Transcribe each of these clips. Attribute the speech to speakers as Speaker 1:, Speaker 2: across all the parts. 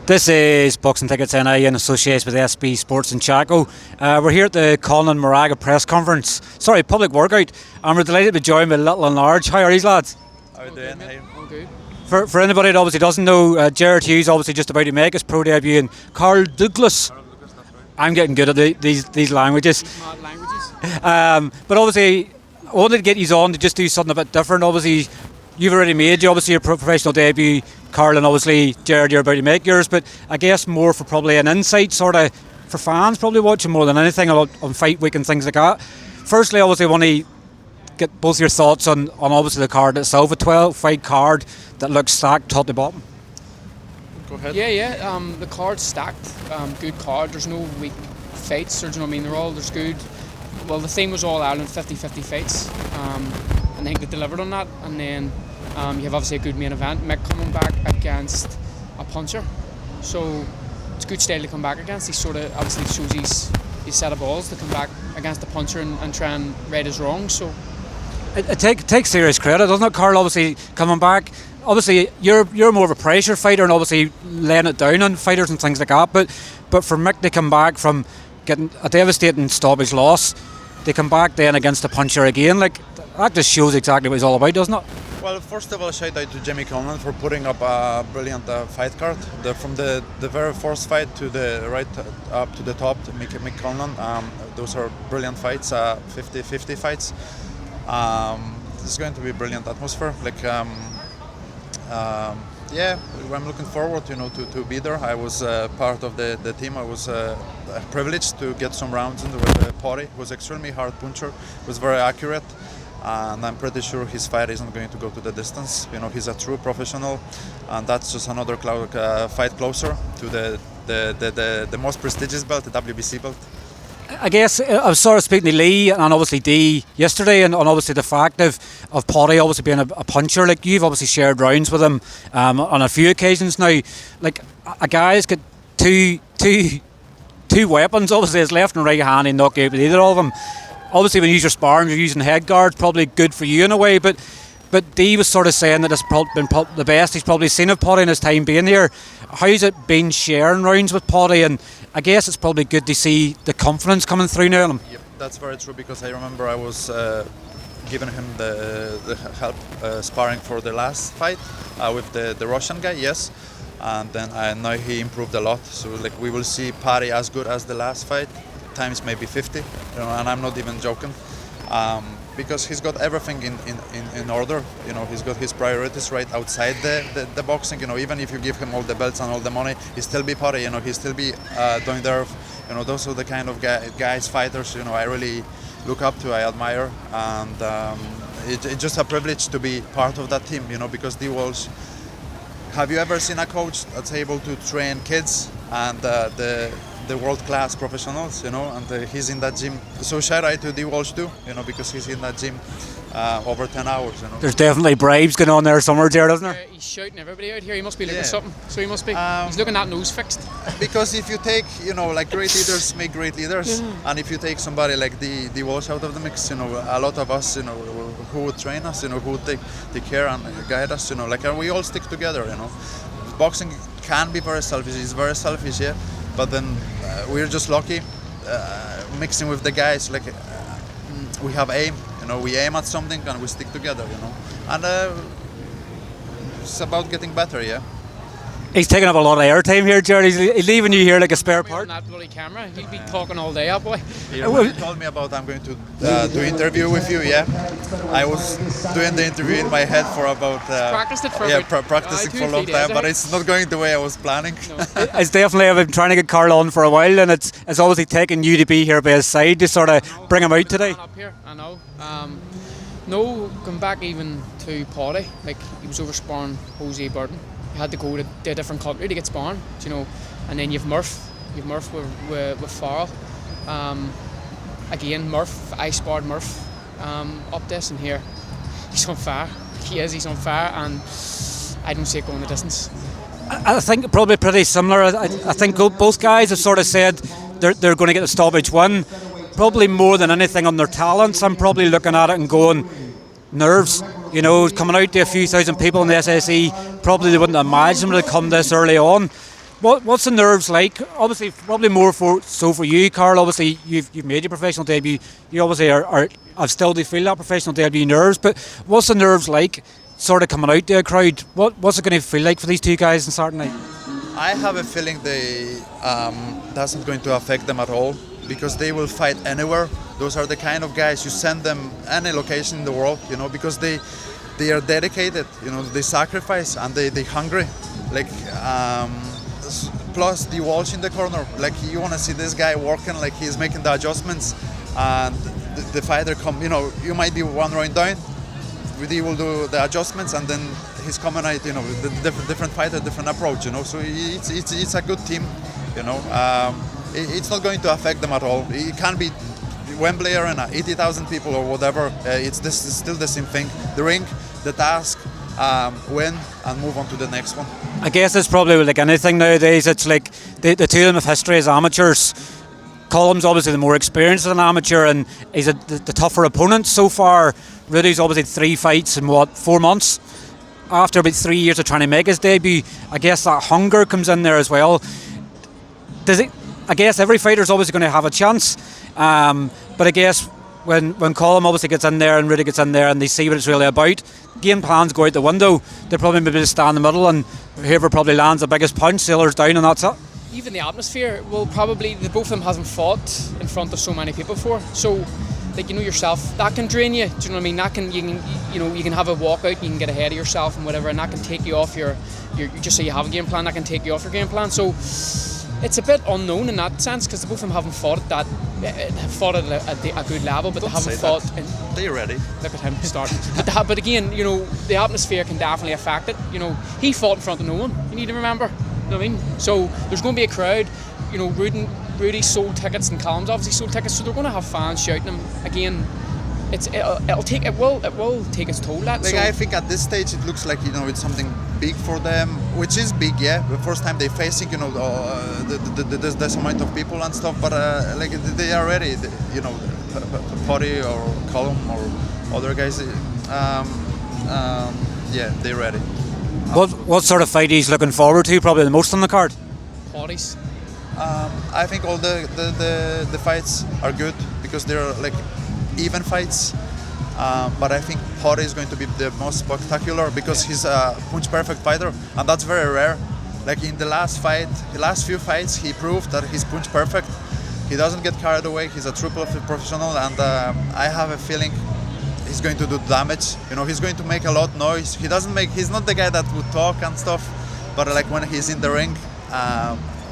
Speaker 1: This is Boxing Tickets NI in association with SB Sports Chaco. We're here at the Conlon Moraga press conference. Sorry, public workout. And we're delighted to be joined by Little and Large. How are you, lads?
Speaker 2: How are you doing? Hey.
Speaker 3: All good.
Speaker 1: For anybody that obviously doesn't know, Gerard Hughes obviously just about to make his pro debut in Karol Dlugosz. I'm getting good at these languages.
Speaker 3: These mad languages.
Speaker 1: But obviously, I wanted to get you on to just do something a bit different. Obviously, you've already made your professional debut, Karol, and obviously, Gerard, you're about to make yours. But I guess more for probably an insight, sort of, for fans probably watching more than anything on fight week and things like that. Firstly, obviously, I want to get both your thoughts on obviously the card itself, a 12-fight card that looks stacked top to bottom.
Speaker 2: Go ahead.
Speaker 3: Yeah. The card's stacked. Good card. There's no weak fights. There's there's good. Well, the theme was all Ireland 50-50 fights. And I think they delivered on that. And then you have obviously a good main event. Mick coming back against a puncher. So it's a good style to come back against. He sort of obviously shows his set of balls to come back against the puncher and try and right his wrongs. So
Speaker 1: it takes serious credit, doesn't it, Karol? Obviously coming back. Obviously you're more of a pressure fighter and obviously laying it down on fighters and things like that. But for Mick to come back from getting a devastating stoppage loss, they come back then against the puncher again, like that just shows exactly what he's all about, doesn't it?
Speaker 2: Well, first of all, shout out to Jamie Conlon for putting up a brilliant fight card. From the very first fight to the right up to the top, to Mick Conlon, those are brilliant fights, 50-50 fights. It's going to be a brilliant atmosphere. I'm looking forward, to be there. I was part of the team. I was privileged to get some rounds in the party. It was extremely hard puncher. It was very accurate, and I'm pretty sure his fight isn't going to go to the distance. He's a true professional, and that's just another fight closer to the most prestigious belt, the WBC belt.
Speaker 1: I guess I was sort of speaking to Lee and obviously Dee yesterday, and obviously the fact of Paddy obviously being a puncher. Like, you've obviously shared rounds with him on a few occasions now. Like, a guy's got two weapons, obviously his left and right hand, and knock out with either of them. Obviously when you use your sparring, you're using head guards, probably good for you in a way, but Dee was sort of saying that it's been the best he's probably seen of Paddy in his time being here. How's it been sharing rounds with Paddy? And I guess it's probably good to see the confidence coming through now in him.
Speaker 2: Yep, that's very true, because I remember I was giving him the help sparring for the last fight with the Russian guy, yes. And then now he improved a lot. So we will see Paddy as good as the last fight, times maybe 50, and I'm not even joking. Because he's got everything in order. He's got his priorities right outside the boxing. Even if you give him all the belts and all the money, he still be Paddy. He still be doing there. Those are the kind of guys, fighters. I really look up to, I admire, and it's just a privilege to be part of that team. Because Dwalsh. Have you ever seen a coach that's able to train kids and the world-class professionals, and he's in that gym. So shout out to Dwalsh too, because he's in that gym over 10 hours.
Speaker 1: There's definitely bribes going on there somewhere, Gerard, isn't there?
Speaker 3: He's shouting everybody out here. He must be looking at something. So he must be. He's looking at nose fixed.
Speaker 2: Because if you take, great leaders make great leaders, and if you take somebody like Dwalsh out of the mix, a lot of us, who would train us, who would take care and guide us, we all stick together. Boxing can be very selfish. It's very selfish, yeah. But then we're just lucky mixing with the guys. We have aim, we aim at something and we stick together, and it's about getting better, yeah.
Speaker 1: He's taking up a lot of airtime here, Gerard. He's leaving you here like a spare part.
Speaker 3: On that bloody camera, he'll be talking all day, boy.
Speaker 2: You told me about I'm going to do interview with you, yeah. I was doing the interview in my head for about
Speaker 3: practiced it for
Speaker 2: practicing for a long time, but it's not going the way I was planning.
Speaker 1: No. It's definitely, I've been trying to get Karol on for a while, and it's obviously taken you to be here by his side to sort of bring him out today.
Speaker 3: Up here, I know. No, going back even to Paddy, he was over sparring Jose Burton. You had to go to a different country to get sparring, and then you've Murph with Farrell. Again, I sparred Murph up this, and here he's on fire. He's on fire, and I don't see it going the distance.
Speaker 1: I think probably pretty similar. I think both guys have sort of said they're going to get the stoppage win, probably more than anything on their talents. I'm probably looking at it and going, nerves. Coming out to a few thousand people in the SSE, probably they wouldn't imagine it would come this early on. What's the nerves like? Obviously, probably more for you, Karol. Obviously, you've made your professional debut. You obviously I've still do feel that professional debut nerves. But what's the nerves like, sort of coming out to a crowd? What's it going to feel like for these two guys on Saturday night?
Speaker 2: I have a feeling they doesn't going to affect them at all because they will fight anywhere. Those are the kind of guys you send them any location in the world, because they are dedicated, they sacrifice and they hungry. Like plus the Dwalsh in the corner, like you want to see this guy working, like he's making the adjustments, and the fighter come, you might be one round down, he will do the adjustments and then he's coming out, with the different fighter, different approach, so it's a good team, it's not going to affect them at all. It can be Wembley Arena, 80,000 people or whatever, it's still the same thing. The ring, the task, win and move on to the next one.
Speaker 1: I guess it's probably like anything nowadays. It's like the two of them have history as amateurs. Colm's obviously the more experienced as an amateur and he's the tougher opponent so far. Rudy's obviously 3 fights in 4 months. After about 3 years of trying to make his debut, I guess that hunger comes in there as well. I guess every fighter's obviously going to have a chance, but I guess when Colm obviously gets in there and Rudy gets in there and they see what it's really about, game plans go out the window. They'll probably maybe just stand in the middle and whoever probably lands the biggest punch, sailors down, and that's it.
Speaker 3: Even the atmosphere will probably, the both of them hasn't fought in front of so many people before, so like yourself, that can drain you. Do you know what I mean? That can you can have a walkout, you can get ahead of yourself and whatever, and that can take you off your just so you have a game plan, that can take you off your game plan. So it's a bit unknown in that sense because both of them haven't fought at a good level, but they haven't fought.
Speaker 2: They're ready.
Speaker 3: Look at him starting. But again, the atmosphere can definitely affect it. He fought in front of no one. You need to remember. You know what I mean? So there's going to be a crowd. Rudy sold tickets and Colm's obviously sold tickets, so they're going to have fans shouting them. Again, it will take its toll.
Speaker 2: I think at this stage it looks like it's something big for them, which is big, yeah. The first time they're facing this amount of people and stuff, but they are ready. Potty or Colm or other guys, yeah, they're ready.
Speaker 1: What sort of fight he's looking forward to? Probably the most on the card.
Speaker 3: Potties.
Speaker 2: I think all the fights are good because they're like even fights, but I think Potty is going to be the most spectacular because he's a punch perfect fighter, and that's very rare. Like in the last few fights, he proved that he's punch perfect. He doesn't get carried away. He's a true professional, and I have a feeling he's going to do damage. He's going to make a lot of noise. He's not the guy that would talk and stuff, but like when he's in the ring,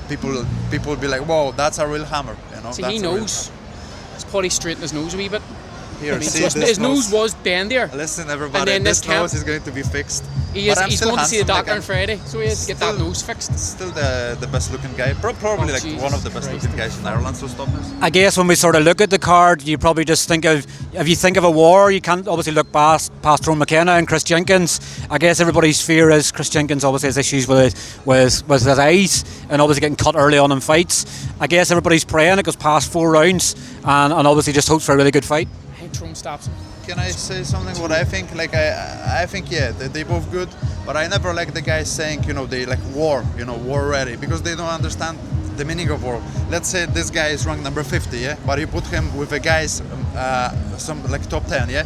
Speaker 2: people will be like, "Whoa, that's a real hammer."
Speaker 3: See, he knows. His Potty straightened his nose a wee bit.
Speaker 2: Here,
Speaker 3: his nose was bendier.
Speaker 2: Listen, everybody, this nose is going to be fixed.
Speaker 3: He's going to see the doctor on Friday, so he has to get that nose fixed.
Speaker 2: Still the best looking guy, probably one of the best looking guys in Ireland, so stop this.
Speaker 1: I guess when we sort of look at the card, you probably just think of, if you think of a war, you can't obviously look past Tyrone McKenna and Chris Jenkins. I guess everybody's fear is Chris Jenkins obviously has issues with his eyes and obviously getting cut early on in fights. I guess everybody's praying it goes past 4 rounds and obviously just hopes for a really good fight.
Speaker 3: I think Tyrone stops him.
Speaker 2: Can I say something? What I think? I think they both good, but I never like the guys saying they like war, war ready, because they don't understand the meaning of war. Let's say this guy is ranked number 50, yeah, but you put him with a guys some like top 10, yeah,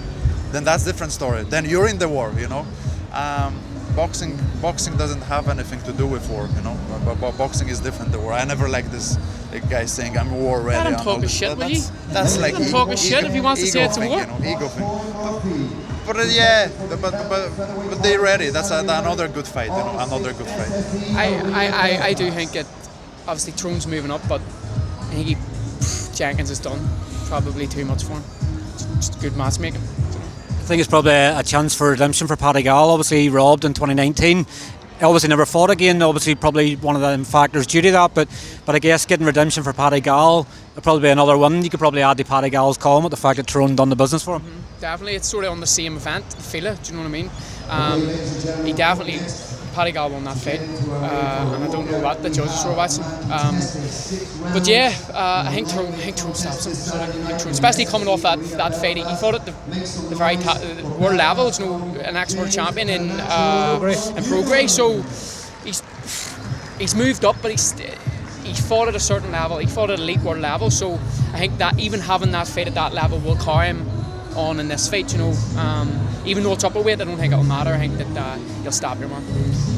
Speaker 2: then that's different story. Then you're in the war, Boxing doesn't have anything to do with war, But boxing is different. The war. I never like this guy saying I'm war ready.
Speaker 3: Let him talk his shit, will you?
Speaker 2: That's like
Speaker 3: let him talk his shit if he wants to say it's a war.
Speaker 2: Ego thing. But but they're ready. That's another good fight. Another good fight.
Speaker 3: I do think it. Obviously, Tyrone's moving up, but I think Jenkins has done probably too much for him. Just good matchmaking.
Speaker 1: I think it's probably a chance for redemption for Paddy Gall. Obviously he robbed in 2019. He obviously never fought again. Obviously probably one of the factors due to that. But I guess getting redemption for Paddy Gall would probably be another one. You could probably add to Paddy Gall's column with the fact that Tyrone done the business for him.
Speaker 3: Mm-hmm. Definitely, it's sort of on the same event. Feel it. Do you know what I mean? He definitely. Paddy Gall won that fight, and I don't know what the judges were watching. But yeah, I think Tyrone stops him. Especially coming off that fight, he fought at the very world level. An ex-world champion in progress. So he's moved up, but he fought at a certain level. He fought at elite world level, so I think that even having that fight at that level will carry him on in this fight. Even though it's upper weight, I don't think it'll matter. I think that he'll stop your man.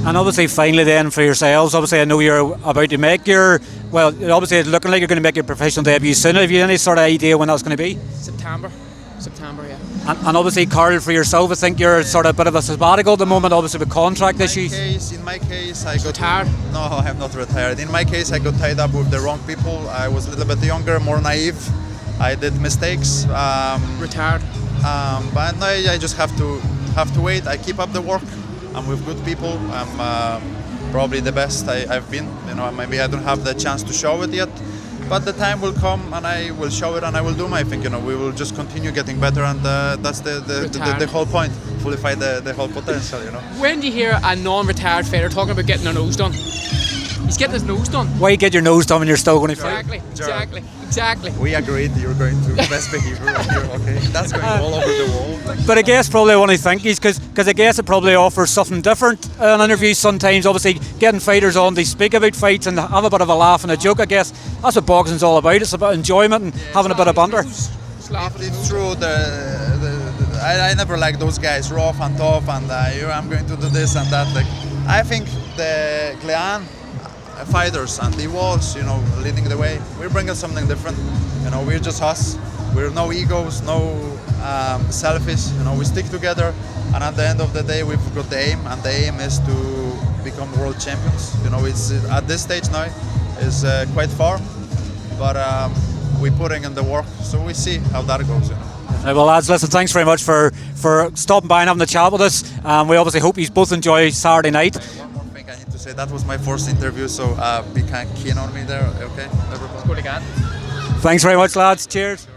Speaker 1: And obviously, finally, then for yourselves, obviously, I know you're about to make obviously, it's looking like you're going to make your professional debut soon. Have you any sort of idea when that's going to be?
Speaker 3: September, yeah.
Speaker 1: And obviously, Karol, for yourself, I think you're sort of a bit of a sabbatical at the moment, obviously with contract issues.
Speaker 2: In my case, I got
Speaker 3: retired.
Speaker 2: No, I'm not retired. In my case, I got tied up with the wrong people. I was a little bit younger, more naive. I did mistakes.
Speaker 3: Retired.
Speaker 2: But now I just have to wait. I keep up the work. I'm with good people. I'm probably the best I've been. Maybe I don't have the chance to show it yet, but the time will come and I will show it and I will do my thing. We will just continue getting better, and that's the whole point. Fulfill the whole potential.
Speaker 3: When do you hear a non-retired fighter talking about getting their nose done? He's getting his nose done.
Speaker 1: Why get your nose done when you're still going to fight?
Speaker 3: Exactly.
Speaker 2: We agreed you're going to best behavior. Okay, that's going all over the world.
Speaker 1: But I guess probably I want to thank you because I guess it probably offers something different in interviews sometimes. Obviously, getting fighters on to speak about fights and have a bit of a laugh and a joke. I guess that's what boxing's all about. It's about enjoyment and having a bit of banter.
Speaker 2: It's true. I never like those guys rough and tough and I'm going to do this and that. I think the Glean fighters and Dwalsh, leading the way. We're bringing something different. We're just us. We're no egos, no selfish. We stick together, and at the end of the day, we've got the aim, and the aim is to become world champions. It's at this stage now is quite far, but we're putting in the work, so we see how that goes.
Speaker 1: Right, well, lads, listen, thanks very much for stopping by and having a chat with us. We obviously hope you both enjoy Saturday night.
Speaker 2: I need to say that was my first interview, so be kind keen on me there, okay? Everybody.
Speaker 3: Good again.
Speaker 1: Thanks very much, lads. Cheers.